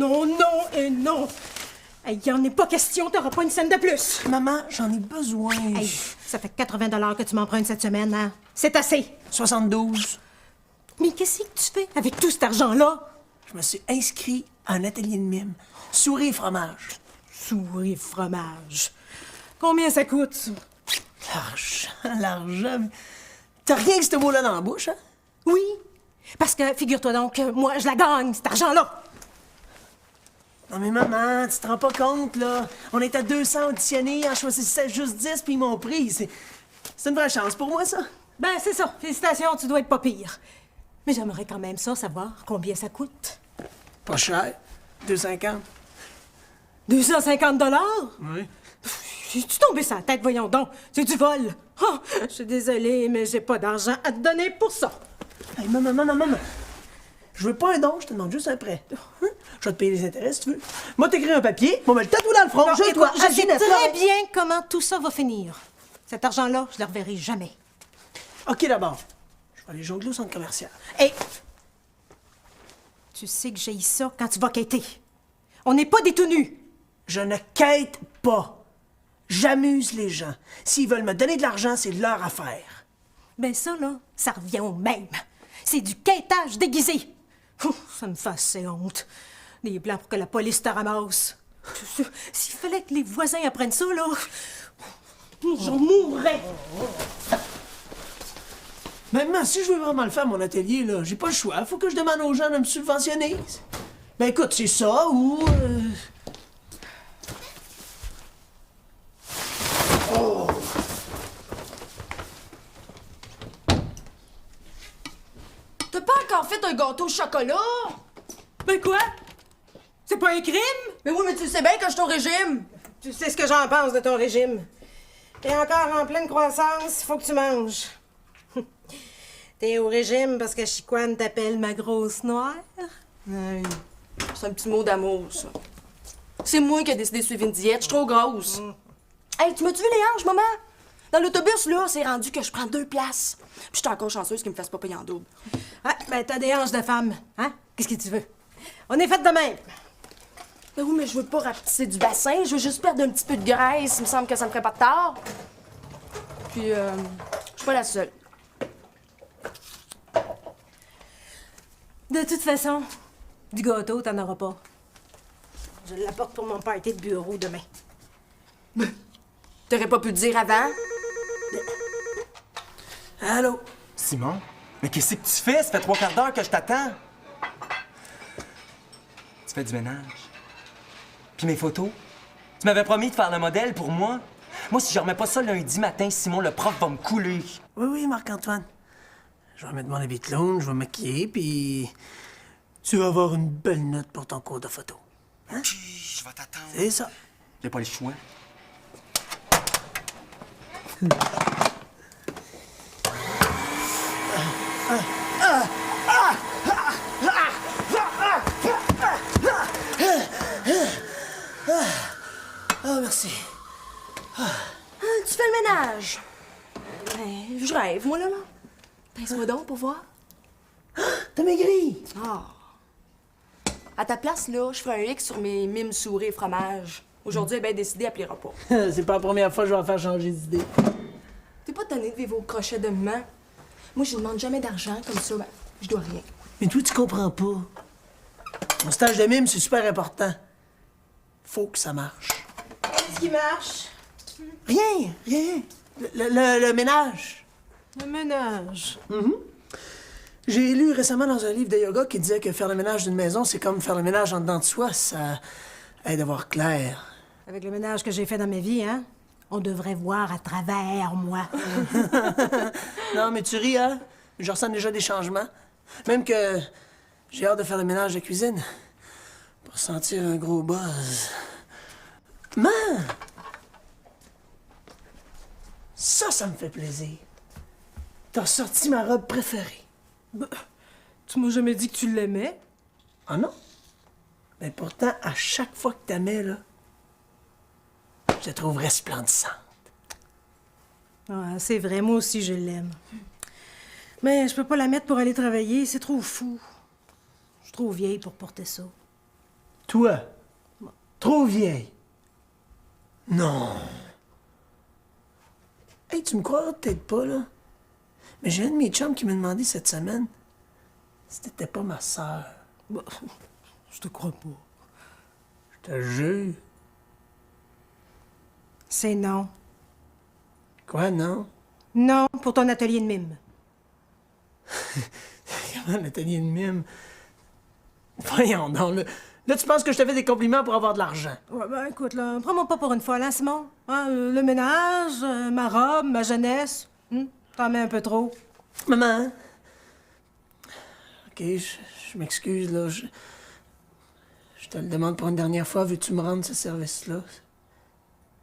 non, non et non! Hey, y en est pas question, t'auras pas une scène de plus! Maman, j'en ai besoin. Hey, ça fait 80 que tu m'empruntes cette semaine, hein? C'est assez! 72. Mais qu'est-ce que tu fais avec tout cet argent-là? Je me suis inscrit à un atelier de mime. Souris et fromage. Souris fromage. Combien ça coûte, ça? L'argent. T'as rien que ce mot-là dans la bouche, hein? Oui, parce que, figure-toi donc, moi, je la gagne, cet argent-là. Non mais maman, tu te rends pas compte, là. On est à 200 auditionnés, en choisissant juste 10, puis ils m'ont pris. C'est une vraie chance pour moi, ça. Ben, c'est ça. Félicitations, tu dois être pas pire. Mais j'aimerais quand même ça, savoir combien ça coûte. Pas cher. 250. 250 $? Oui. J'ai-tu tombé sur la tête, voyons donc? C'est du vol. Oh, je suis désolée, mais j'ai pas d'argent à te donner pour ça. Hey, maman. Je veux pas un don, je te demande juste un prêt. Hein? Je vais te payer les intérêts, si tu veux. Moi, t'écris un papier, moi, me le tatou dans le front. Non, Je écoute, dois je sais très bien comment tout ça va finir. Cet argent-là, je le reverrai jamais. OK, d'abord. Je vais aller jongler au centre commercial. Et tu sais que j'ai ça quand tu vas quêter. On n'est pas des tout nus. Je ne quête pas. J'amuse les gens. S'ils veulent me donner de l'argent, c'est leur affaire. Ben ça, là, ça revient au même. C'est du quêtage déguisé. Ouf, ça me fait assez honte. Des plans pour que la police te ramasse. S'il fallait que les voisins apprennent ça, là, j'en mourrais. Maman, si je veux vraiment le faire, mon atelier, là, j'ai pas le choix. Faut que je demande aux gens de me subventionner. Ben écoute, c'est ça ou... T'as pas encore fait un gâteau au chocolat? Ben quoi? C'est pas un crime? Mais oui, mais tu le sais bien que je suis au régime. Tu sais ce que j'en pense de ton régime. T'es encore en pleine croissance, faut que tu manges. T'es au régime parce que Chicoine t'appelle ma grosse noire? Hey, c'est un petit mot d'amour, ça. C'est moi qui ai décidé de suivre une diète, je suis trop grosse. Hey, tu m'as-tu vu les hanches, maman? Dans l'autobus, là, c'est rendu que je prends 2 places. Puis je suis encore chanceuse qu'ils me fassent pas payer en double. Ah, ben t'as des hanches de femme, hein? Qu'est-ce que tu veux? On est fait de même. Ben oui, mais je veux pas rapetisser du bassin, je veux juste perdre un petit peu de graisse. Il me semble que ça me ferait pas de tort. Puis, je suis pas la seule. De toute façon, du gâteau, t'en auras pas. Je l'apporte pour mon party de bureau demain. T'aurais pas pu le dire avant? Allô? Simon? Mais qu'est-ce que tu fais? Ça fait 3/4 d'heure que je t'attends. Tu fais du ménage. Puis mes photos? Tu m'avais promis de faire le modèle pour moi. Moi, si je remets pas ça lundi matin, Simon, le prof va me couler. Oui, Marc-Antoine. Je vais mettre mon habit de clown, je vais me maquiller, puis... Tu vas avoir une belle note pour ton cours de photo. Hein? Je vais t'attendre. C'est ça. J'ai pas le choix. Ah, merci. Tu fais le ménage. Ben, je rêve, moi, là. Pince-moi donc pour voir. T'as maigri! Ah. À ta place, là, je ferai un X sur mes mimes souris et fromage. Aujourd'hui, elle est bien décidée, elle pliera pas. C'est pas la première fois que je vais en faire changer d'idée. T'es pas tanné de vivre au crochet de maman? Moi, je ne demande jamais d'argent, comme ça, ben, je dois rien. Mais toi, tu comprends pas. Mon stage de mime, c'est super important. Faut que ça marche. Qu'est-ce qui marche? Rien. Le ménage. Le ménage. J'ai lu récemment dans un livre de yoga qui disait que faire le ménage d'une maison, c'est comme faire le ménage en dedans de soi. Ça aide à voir clair. Avec le ménage que j'ai fait dans ma vie, hein? On devrait voir à travers moi. Non, mais tu ris, hein? Je ressens déjà des changements. Même que j'ai hâte de faire le ménage de la cuisine. Pour sentir un gros buzz. Man! Ça me fait plaisir. T'as sorti ma robe préférée. Tu m'as jamais dit que tu l'aimais? Ah non? Mais pourtant, à chaque fois que tu la mets, là, je la trouve resplendissante. Ouais, c'est vrai, moi aussi je l'aime. Mais je peux pas la mettre pour aller travailler, c'est trop fou. Je suis trop vieille pour porter ça. Toi, trop vieille. Non. Hey, tu me croiras peut-être pas, là. Mais j'ai un de mes chums qui m'a demandé cette semaine si t'étais pas ma sœur. Bah, je te crois pas. Je te jure. C'est non. Quoi, non? Non, pour ton atelier de mime. Comment l'atelier de mime? Voyons donc, là. Là, tu penses que je te fais des compliments pour avoir de l'argent? Ouais, ben écoute, là, prends-moi pas pour une folle, hein, Simon? Hein, le ménage, ma robe, ma jeunesse. T'en mets un peu trop. Maman? OK, je m'excuse, là. Je te le demande pour une dernière fois. Veux-tu me rendre ce service-là?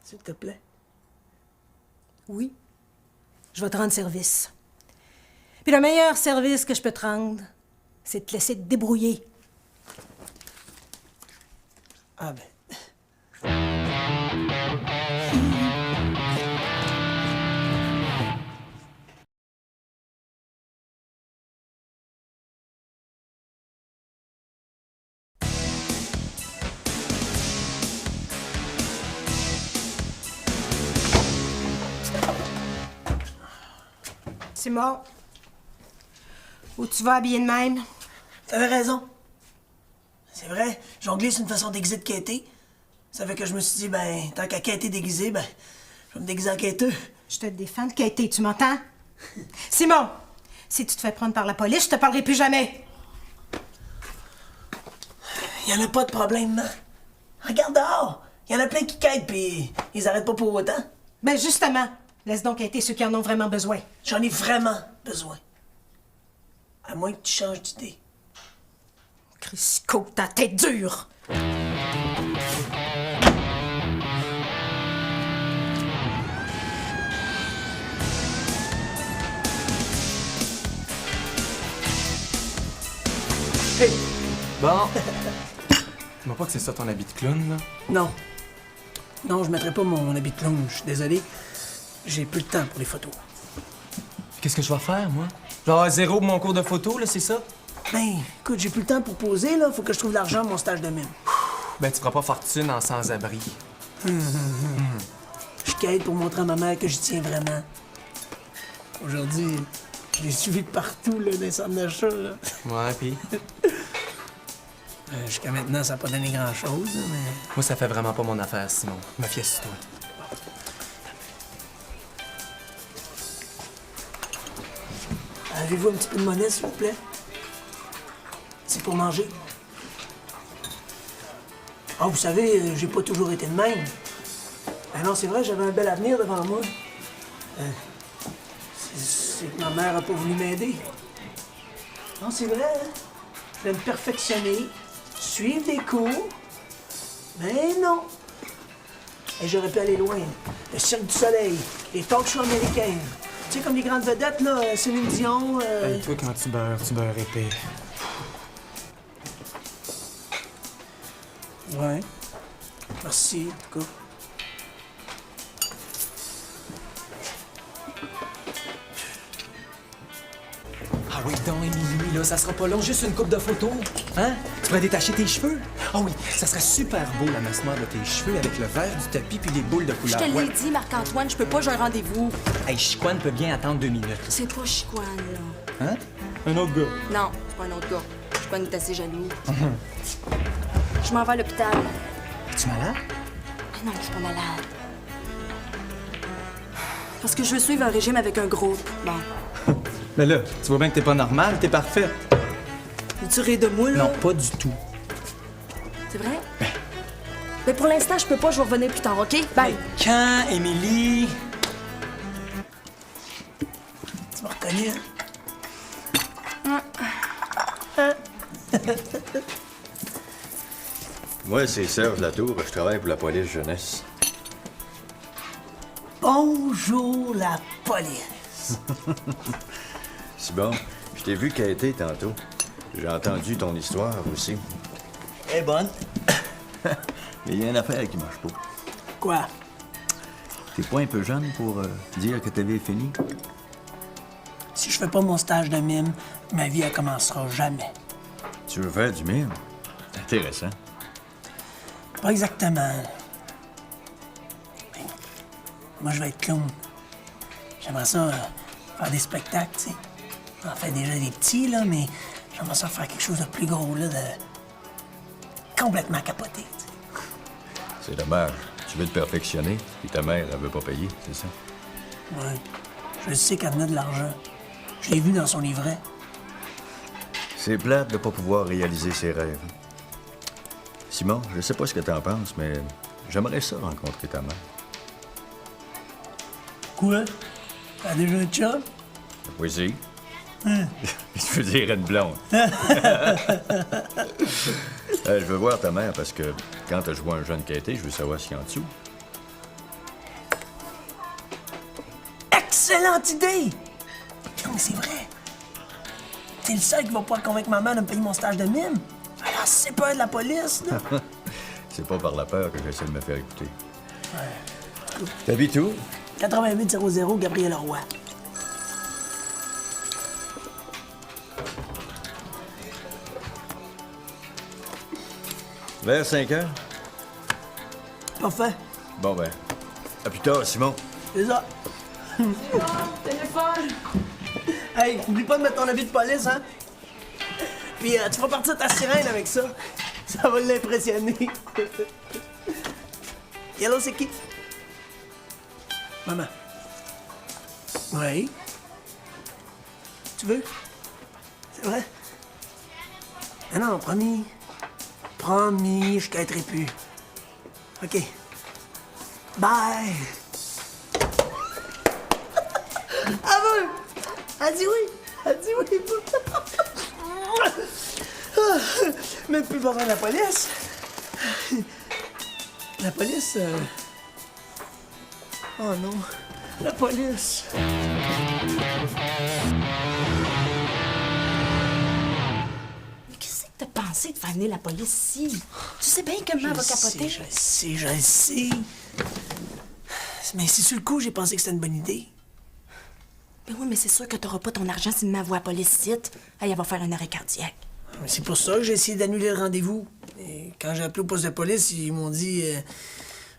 S'il te plaît. Oui. Je vais te rendre service. Puis le meilleur service que je peux te rendre, c'est de te laisser te débrouiller. Ah ben. Simon, où tu vas habiller de même? T'avais raison. C'est vrai, jongler, c'est une façon déguisée de quêter. Ça fait que je me suis dit, ben, tant qu'à quêter déguisé, ben, je vais me déguiser en quêteux. Je te défends de quêter, tu m'entends? Simon, si tu te fais prendre par la police, je te parlerai plus jamais. Y en a pas de problème, non? Regarde dehors. Y en a plein qui quêtent, puis ils arrêtent pas pour autant. Ben justement, laisse donc quêter ceux qui en ont vraiment besoin. J'en ai vraiment besoin. À moins que tu changes d'idée. Crisco, ta tête dure! Hey! Bon. Dis-moi pas que c'est ça ton habit de clown, là. Non. Non, je mettrai pas mon habit de clown, je suis désolé. J'ai plus de temps pour les photos. Qu'est-ce que je vais faire, moi? Je vais avoir zéro pour mon cours de photo, là, c'est ça? Ben, écoute, j'ai plus le temps pour poser, là. Faut que je trouve l'argent pour mon stage de mime. Ben, tu feras pas fortune en sans-abri. Je quête pour montrer à ma mère que j'y tiens vraiment. Aujourd'hui, je l'ai suivi de partout, là, dans les centres d'achat, là. Ouais, pis? Jusqu'à maintenant, ça n'a pas donné grand-chose, là, mais... Moi, ça fait vraiment pas mon affaire, Simon. Me fiais sur toi. Avez-vous un petit peu de monnaie, s'il vous plaît? C'est pour manger. Ah, vous savez, j'ai pas toujours été de même. Ben non, c'est vrai, j'avais un bel avenir devant moi. C'est que ma mère a pas voulu m'aider. Non, c'est vrai, hein? Je voulais me perfectionner, suivre des cours. Mais non. Et j'aurais pu aller loin. Le Cirque du Soleil, les talk-shows américains. Tu sais, comme les grandes vedettes, là, Céline Dion... Hey, toi, quand tu beurres épais. Ouais. Merci, en tout cas. Ah oui, donc, Émilie, là, ça sera pas long, juste une coupe de photos. Hein? Tu pourrais détacher tes cheveux? Ah oui, ça serait super beau, l'amassemeur de tes cheveux avec le vert du tapis puis les boules de Je couleur. te l'ai dit, Marc-Antoine, je peux pas, j'ai un rendez-vous. Hey, Chicoine peut bien attendre 2 minutes. C'est pas Chicoine, là. Hein? Un autre gars. Non, c'est pas un autre gars. Chicoine est assez jaloux. Je m'en vais à l'hôpital. Es-tu malade? Ah non, je suis pas malade. Parce que je veux suivre un régime avec un groupe. Bon. Mais là, tu vois bien que t'es pas normal, t'es parfait. Tu ris de moi, là? Non, pas du tout. C'est vrai? Mais pour l'instant, je peux pas, je vais revenir plus tard, OK? Bye! Quand, Émilie? Tu m'as reconnu, hein? Moi, c'est Serge Latour. Je travaille pour la police jeunesse. Bonjour, la police. C'est bon. Je t'ai vu quêter tantôt. J'ai entendu ton histoire aussi. Elle est bonne. Mais il y a une affaire qui marche pas. Quoi? T'es pas un peu jeune pour dire que t'avais fini? Si je fais pas mon stage de mime, ma vie, elle commencera jamais. Tu veux faire du mime? Intéressant. Pas exactement. Mais moi, je vais être clown. J'aimerais ça faire des spectacles, tu sais. J'en fais déjà des petits, là, mais j'aimerais ça faire quelque chose de plus gros, là, de complètement capoté, tu sais. C'est dommage. Tu veux te perfectionner, puis ta mère, elle veut pas payer, c'est ça? Ouais. Je sais qu'elle en a de l'argent. Je l'ai vu dans son livret. C'est plate de pas pouvoir réaliser ses rêves. Simon, je sais pas ce que t'en penses, mais j'aimerais ça rencontrer ta mère. Quoi? T'as déjà un chum? Oui, si. Je veux dire une blonde. Je veux voir ta mère parce que quand je vois un jeune quêté, je veux savoir ce qu'il y a en dessous. Excellente idée! Non, mais c'est vrai. T'es le seul qui va pouvoir convaincre maman de me payer mon stage de mime. Alors, c'est pas de la police, là. C'est pas par la peur que j'essaie de me faire écouter. T'habites où? 8800 Gabriel Roy. Vers 5 heures? Parfait. Bon ben, à plus tard, Simon. C'est ça. Téléphone! Hey, oublie pas de mettre ton habit de police, hein? Puis tu feras partir ta sirène avec ça. Ça va l'impressionner. Yellow, c'est qui? Maman. Oui? Tu veux? C'est vrai? Ah non, promis. Promis, je quitterai plus. OK. Bye! Ah bon? Elle dit oui! Elle dit oui! Même plus besoin de la police. La police... Oh non. La police. Mais qu'est-ce que t'as pensé de faire venir la police ici? Tu sais bien comment elle va capoter. Je le sais. Mais si sur le coup, j'ai pensé que c'était une bonne idée. Ben oui, mais c'est sûr que t'auras pas ton argent si maman voit la police ici. Elle va faire un arrêt cardiaque. Mais c'est pour ça que j'ai essayé d'annuler le rendez-vous. Et quand j'ai appelé au poste de police, ils m'ont dit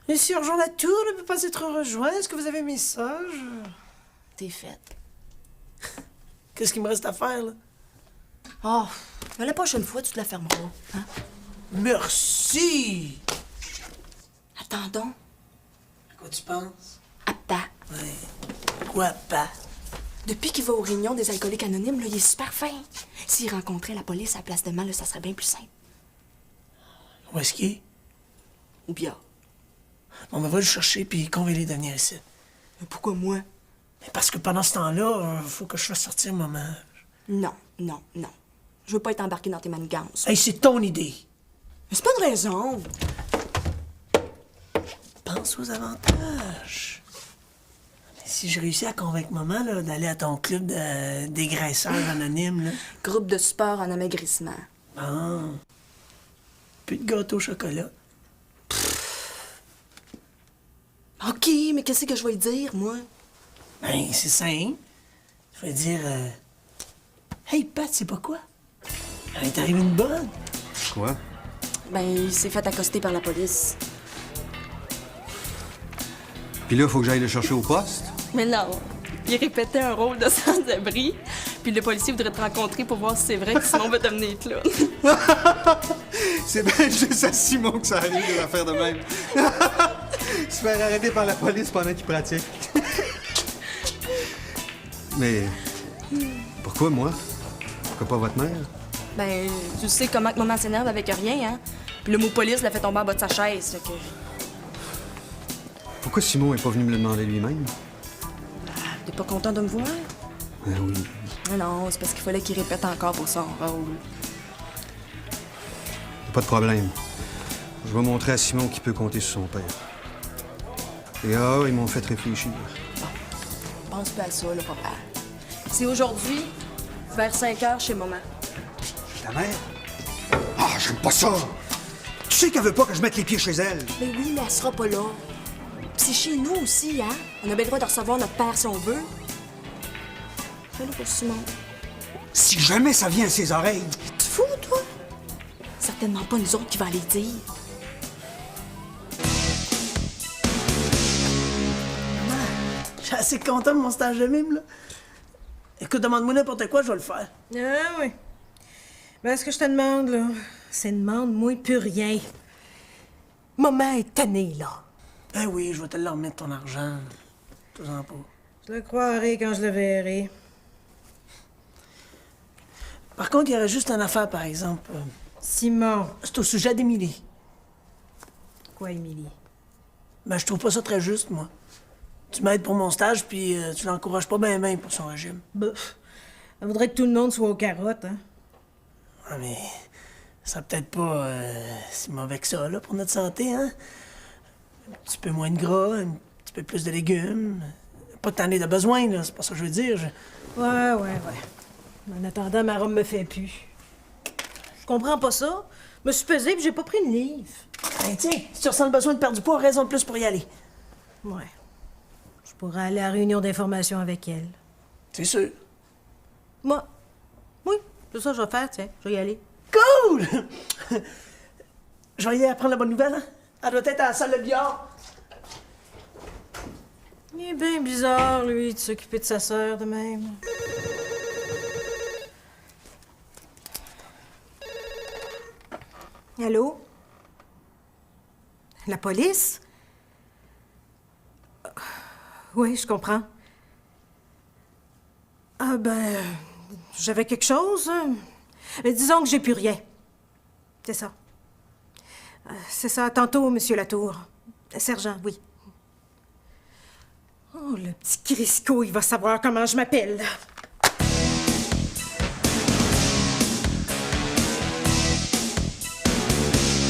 Monsieur Jean Latour ne peut pas être rejoint. Est-ce que vous avez un message? T'es faite. Qu'est-ce qu'il me reste à faire, là? Oh, mais la prochaine fois, tu te la fermeras. Hein? Merci! Attendons. À quoi tu penses? À pas. Ouais. Quoi, pas? Depuis qu'il va aux réunions des alcooliques anonymes, là, il est super fin. S'il rencontrait la police à la place de mal, là, ça serait bien plus simple. Où est-ce qu'il est? Ou bien. On va le chercher puis convainc-les de venir ici. Mais pourquoi moi? Mais parce que pendant ce temps-là, faut que je fasse sortir maman. Non. Je veux pas être embarqué dans tes manigances. Hey, c'est ton idée. Mais c'est pas une raison. Pense aux avantages. Mais si je réussis à convaincre maman là, d'aller à ton club de dégraisseurs anonymes, là. Groupe de sport en amaigrissement. Bon. Plus de gâteau au chocolat. OK, mais qu'est-ce que je vais lui dire, moi? Ben, c'est simple. Je vais dire Hey, Pat, c'est pas quoi? Elle est arrivée une bonne. Quoi? Ben, il s'est fait accoster par la police. Puis là, faut que j'aille le chercher au poste? Mais non, il répétait un rôle de sans-abri, puis le policier voudrait te rencontrer pour voir si c'est vrai que Simon va devenir clown. C'est bien juste à Simon que ça arrive de la faire de même. Se faire arrêter par la police pendant qu'il pratique. Mais pourquoi moi? Pourquoi pas votre mère? Ben, tu sais comment que maman s'énerve avec rien, hein? Puis le mot police l'a fait tomber en bas de sa chaise, fait que... Pourquoi Simon est pas venu me le demander lui-même? T'es pas content de me voir? Ben oui. Non, c'est parce qu'il fallait qu'il répète encore pour son rôle. Pas de problème. Je vais montrer à Simon qu'il peut compter sur son père. Et ils m'ont fait réfléchir. Pense pas à ça, là, papa. C'est aujourd'hui, vers 5 heures chez maman. Ta mère? Ah, j'aime pas ça! Tu sais qu'elle veut pas que je mette les pieds chez elle. Mais oui, mais elle sera pas là. Puis c'est chez nous aussi, hein? On a bien le droit de recevoir notre père si on veut. Fais-le pour Simon. Si jamais ça vient à ses oreilles. Tu fous, toi? Certainement pas nous autres qui va aller dire. suis assez content de mon stage de mime, là. Écoute, demande-moi n'importe quoi, je vais le faire. Ah oui. Ben, ce que je te demande, là, c'est demande-moi plus rien. Maman est tannée, là. Ben oui, je vais te le remettre, ton argent. Tout-en pas. Je le croirai quand je le verrai. Par contre, il y aurait juste une affaire, par exemple. Simon. C'est au sujet d'Émilie. Quoi, Émilie? Ben, je trouve pas ça très juste, moi. Tu m'aides pour mon stage, puis tu l'encourages pas bien pour son régime. Bouf. Elle voudrait que tout le monde soit aux carottes, hein? Ah, mais ça sera peut-être pas si mauvais que ça, là, pour notre santé, hein? Un petit peu moins de gras, un petit peu plus de légumes. Pas tant de besoin, là, c'est pas ça que je veux dire. Ouais. En attendant, ma robe me fait plus. Je comprends pas ça. Je me suis pesée puis j'ai pas pris de livre. Ben, tiens, si tu ressens le besoin de perdre du poids, raison de plus pour y aller. Ouais. Je pourrais aller à la réunion d'information avec elle. C'est sûr. Moi? Oui, c'est ça que je vais faire, tiens. Je vais y aller. Cool! Je vais y aller apprendre la bonne nouvelle, hein? Elle doit être à la salle de billard. Il est bien bizarre, lui, de s'occuper de sa sœur de même. Allô? La police? Oui, je comprends. Ah ben, j'avais quelque chose. Hein. Mais disons que j'ai plus rien. C'est ça. C'est ça. Tantôt, Monsieur Latour. Sergent, oui. Oh, le petit Crisco, il va savoir comment je m'appelle.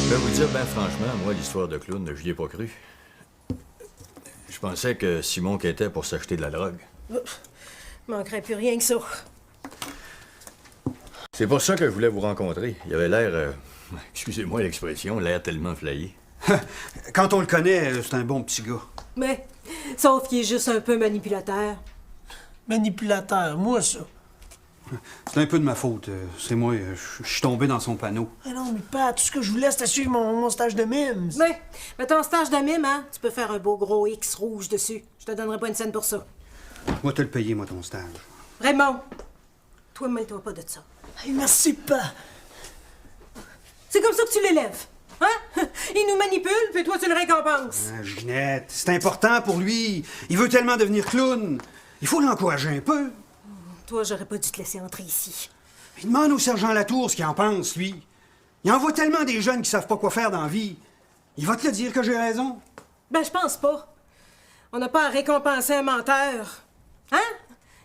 Je vais vous dire, ben franchement, moi, l'histoire de clown, je n'y ai pas cru. Je pensais que Simon quêtait pour s'acheter de la drogue. Manquerait plus rien que ça. C'est pour ça que je voulais vous rencontrer. Il avait l'air, excusez-moi l'expression, l'air tellement flayé. Quand on le connaît, c'est un bon petit gars. Mais, sauf qu'il est juste un peu manipulateur. Manipulateur, moi, ça. C'est un peu de ma faute. C'est moi, je suis tombé dans son panneau. Ah non, mais pas, tout ce que je voulais, c'était suivre mon stage de mime. Mais ton stage de mime, hein, tu peux faire un beau gros X rouge dessus. Je te donnerai pas une scène pour ça. Moi, te le payer, moi, ton stage. Raymond, toi, mêle-toi pas de ça. Hey, merci pas. C'est comme ça que tu l'élèves. Hein? Il nous manipule, puis toi, tu le récompenses. Ah, Ginette, c'est important pour lui. Il veut tellement devenir clown. Il faut l'encourager un peu. Toi, j'aurais pas dû te laisser entrer ici. Il demande au sergent Latour ce qu'il en pense, lui. Il envoie tellement des jeunes qui savent pas quoi faire dans la vie. Il va te le dire que j'ai raison. Ben, je pense pas. On n'a pas à récompenser un menteur. Hein?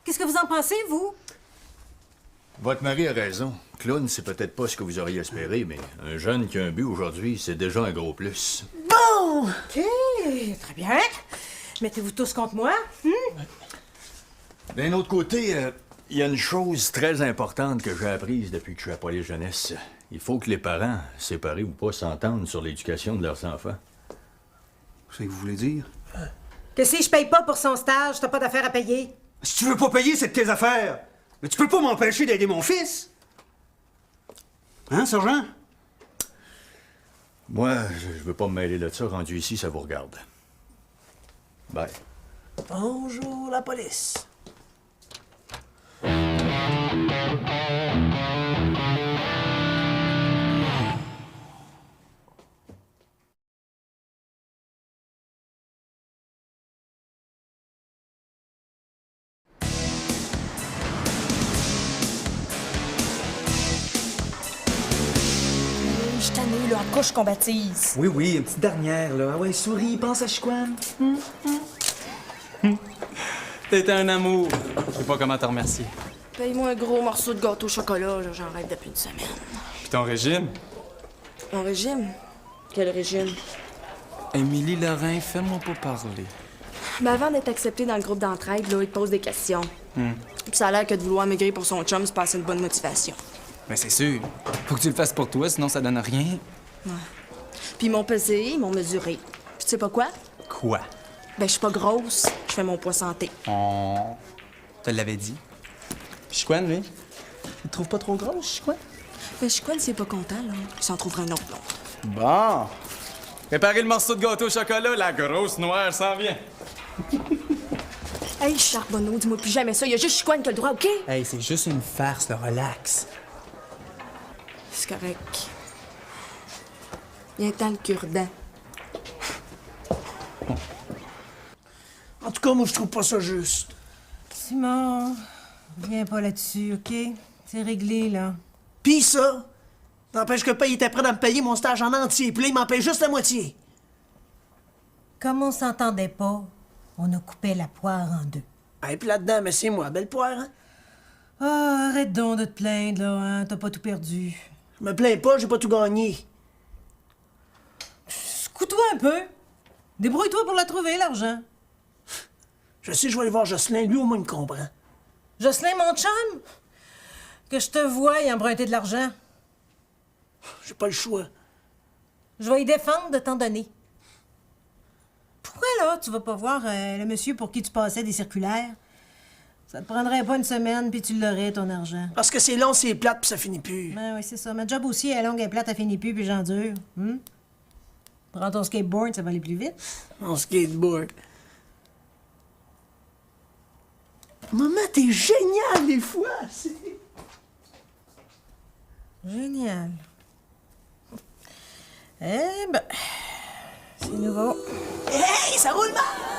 Qu'est-ce que vous en pensez, vous? Votre mari a raison. Clown, c'est peut-être pas ce que vous auriez espéré, mais un jeune qui a un but aujourd'hui, c'est déjà un gros plus. Bon! OK, très bien. Mettez-vous tous contre moi. D'un autre côté, il y a une chose très importante que j'ai apprise depuis que je suis à Police Jeunesse. Il faut que les parents, séparés ou pas, s'entendent sur l'éducation de leurs enfants. C'est ce que vous voulez dire? Que si je paye pas pour son stage, t'as pas d'affaire à payer. Si tu veux pas payer, c'est de tes affaires. Mais tu peux pas m'empêcher d'aider mon fils. Hein, sergent? Moi, je veux pas me mêler de ça. Rendu ici, ça vous regarde. Bye. Bonjour, la police. Je t'en ai, là, en couche qu'on baptise. Oui, une petite dernière, là. Ah ouais, souris, pense à Chiquan. T'es un amour. Je sais pas comment te remercier. Paye-moi un gros morceau de gâteau au chocolat, là, j'en rêve depuis une semaine. Puis ton régime? Mon régime? Quel régime? Émilie Lorrain, fais-moi pas parler. Mais avant d'être accepté dans le groupe d'entraide, là, il te pose des questions. Puis ça a l'air que de vouloir maigrir pour son chum, c'est pas assez une bonne motivation. Ben c'est sûr. Faut que tu le fasses pour toi, sinon ça donne rien. Puis ils m'ont pesé, ils m'ont mesuré. Puis tu sais pas quoi? Quoi? Ben je suis pas grosse, je fais mon poids santé. On te l'avait dit. Puis Chiquan, lui? Il te trouve pas trop grosse, Chiquan? Ben je crois s'il est pas content, là. Il s'en trouvera un autre, l'autre. Bon. Préparez le morceau de gâteau au chocolat, la grosse noire s'en vient. Hey, Charbonneau, dis-moi plus jamais ça. Il y a juste Chicoine qui a le droit, OK? Hey, c'est juste une farce, là, relax. C'est correct. Viens-t'en le cure-dent. En tout cas, moi, je trouve pas ça juste. Simon, viens pas là-dessus, OK? C'est réglé, là. Pis ça, n'empêche que le pays était prêt à me payer mon stage en entier, puis là, il m'en paye juste la moitié. Comme on s'entendait pas, on a coupé la poire en deux. Et puis là-dedans, mais c'est moi, belle poire, hein? Ah, arrête donc de te plaindre, là, hein? T'as pas tout perdu. Je me plains pas, j'ai pas tout gagné. Secoue-toi un peu. Débrouille-toi pour la trouver, l'argent. Je sais, je vais aller voir Jocelyn, lui au moins il me comprend. Jocelyn, mon chum, que je te voie y emprunter de l'argent. J'ai pas le choix. Je vais y défendre de t'en donner. Pourquoi, là, tu vas pas voir le monsieur pour qui tu passais des circulaires? Ça te prendrait pas une semaine, puis tu l'aurais, ton argent. Parce que c'est long, c'est plate, puis ça finit plus. Ben oui, c'est ça. Ma job aussi est longue et plate, elle finit plus, puis j'endure. Prends ton skateboard, ça va aller plus vite. Mon skateboard. Maman, t'es génial des fois! Génial. Eh ben, c'est nouveau. Hey, ça roule mal!